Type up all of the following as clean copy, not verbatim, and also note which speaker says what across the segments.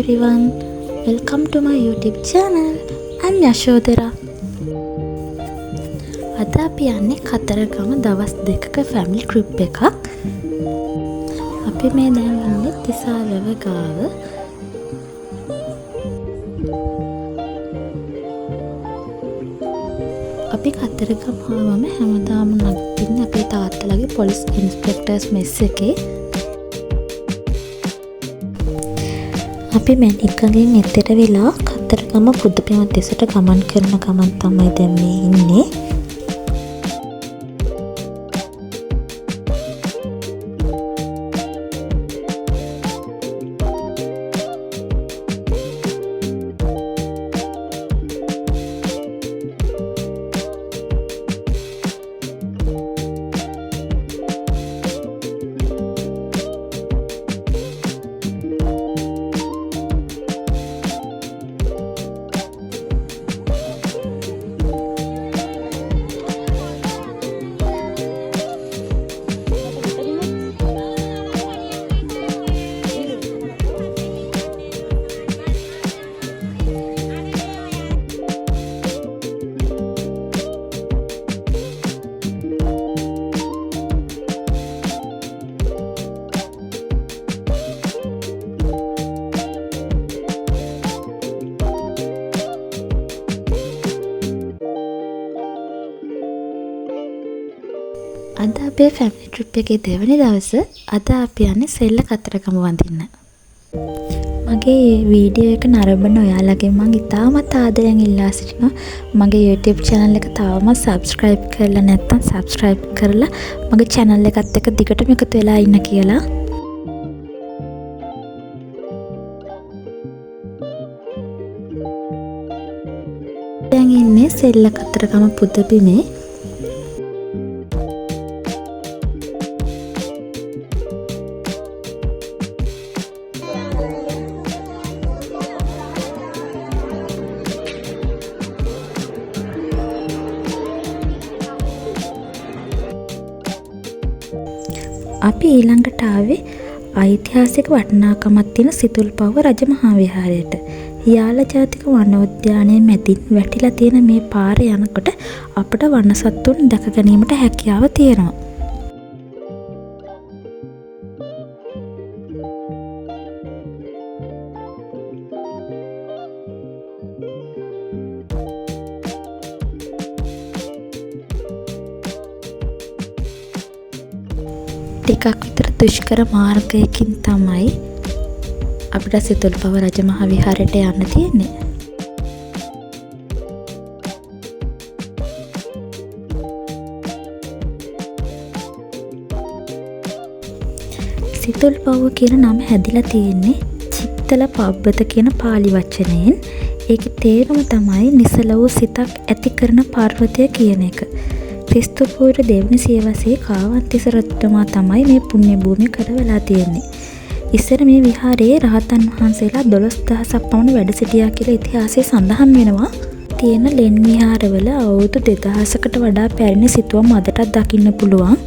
Speaker 1: everyone, welcome to my YouTube channel. I'm Yashodhara. අද අපි යන්නේ කතරගම දවස් දෙකක family trip එකක්. අපි මේ දැන් ඉන්නේ තිසාලව ගාව. අපි කතරගම ආවම හැමදාම නගින්නේ අපේ තාත්තලාගේ police inspectors mess එකේ. අපි මැණික්කගෙන් එතෙර වෙලා කතරගම බුදුපිම දෙසට ගමන් කරන ගමන් තමයි දැන් මේ ඉන්නේ. අද අපේ ෆැමිලි ට්‍රිප් එකේ දෙවැනි දවසේ අද අපි යන්නේ සෙල්ල කතරගම වඳින්න. මගේ වීඩියෝ එක නරඹන ඔයාලගේ මම ඉතාමත් ආදරෙන් ඉල්ලා සිටිනවා මගේ YouTube channel එක තාමත් subscribe කරලා නැත්නම් subscribe කරලා මගේ channel එකත් එක්ක දිගටම එකතු වෙලා ඉන්න කියලා. දැන් ඉන්නේ සෙල්ල කතරගම පුදබිමේ. අපි ඊළඟට ආවේ ඓතිහාසික වටිනාකමක් තියෙන සිතුල්පව්ව රජමහා විහාරයට. යාල ජාතික වනෝද්‍යානයේ මැදින් වැටිලා තියෙන මේ පාරේ යනකොට අපට වනසත්තුන් දැක ගැනීමට හැකියාව තියෙනවා. ටිකක් විතර දුෂ්කර මාර්ගයකින් තමයි අපිට සිතුල්පව්ව රජමහා විහාරයට යන්න තියෙන්නේ. සිතුල්පව්ව කියන නම හැදිලා තියෙන්නේ චිත්තල පබ්බත කියන පාලි වචනයෙන්. ඒකේ තේරුම තමයි නිසල වූ සිතක් ඇති කරන පර්වතය කියන එක. ක්‍රිස්තුපූර්ව දෙවන සියවසේ කාවන්තිස්ස රජතුමා තමයි මේ පුණ්‍ය භූමිය කරවලා තියෙන්නේ. ඉස්සර මේ විහාරයේ රහතන් වහන්සේලා 12000ක් පමණ වැඩ සිටියා කියලා ඉතිහාසයේ සඳහන් වෙනවා. තියෙන ලෙන් විහාරවල අවුරුදු 2000කට වඩා පැරණි සිතුවම් අදටත් දකින්න පුළුවන්.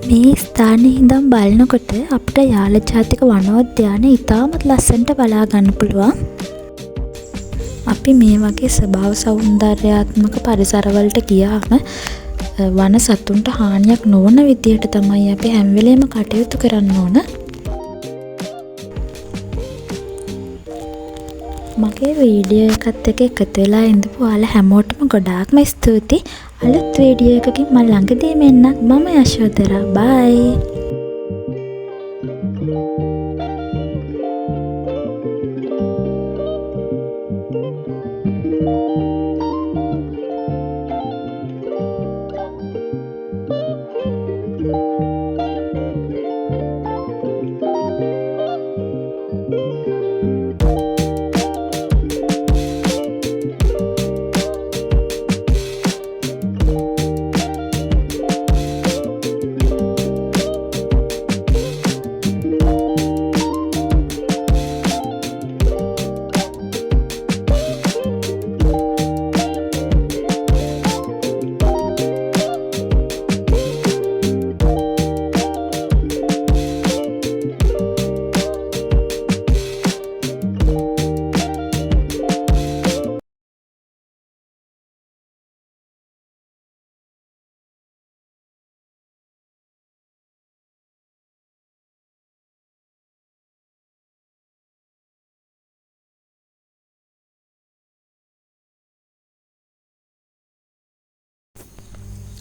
Speaker 1: මේ ස්ථානයේ ඉඳන් බලනකොට අපිට යාල ජාතික වනෝද්‍යානය ඉතාමත් ලස්සනට බලා ගන්න පුළුවන්. අපි මේ වගේ ස්වභාව සෞන්දර්යාත්මක පරිසරවලට ගියාම වන සතුන්ට හානියක් නොවන විදියට තමයි අපි හැම වෙලේම කටයුතු කරන්න ඕන. මගේ වීඩියෝ එකත් එක්ක එකතු වෙලා ඉඳපු ඔයාලා හැමෝටම ගොඩාක්ම ස්තුතියි. අලුත් වීඩියෝ එකකින් මම ළඟදීම එන්නම්. මම යශෝධරා. බයි.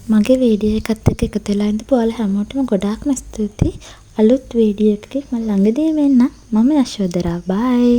Speaker 1: මගේ වීඩියෝ එකත් එක්ක එකතු වෙලා ඉඳපු ඔයාලා හැමෝටම ගොඩාක්ම ස්තුතියි. අලුත් වීඩියෝ එකකින් මම ළඟදීම එන්නම්. මම යශෝදරා. බයි.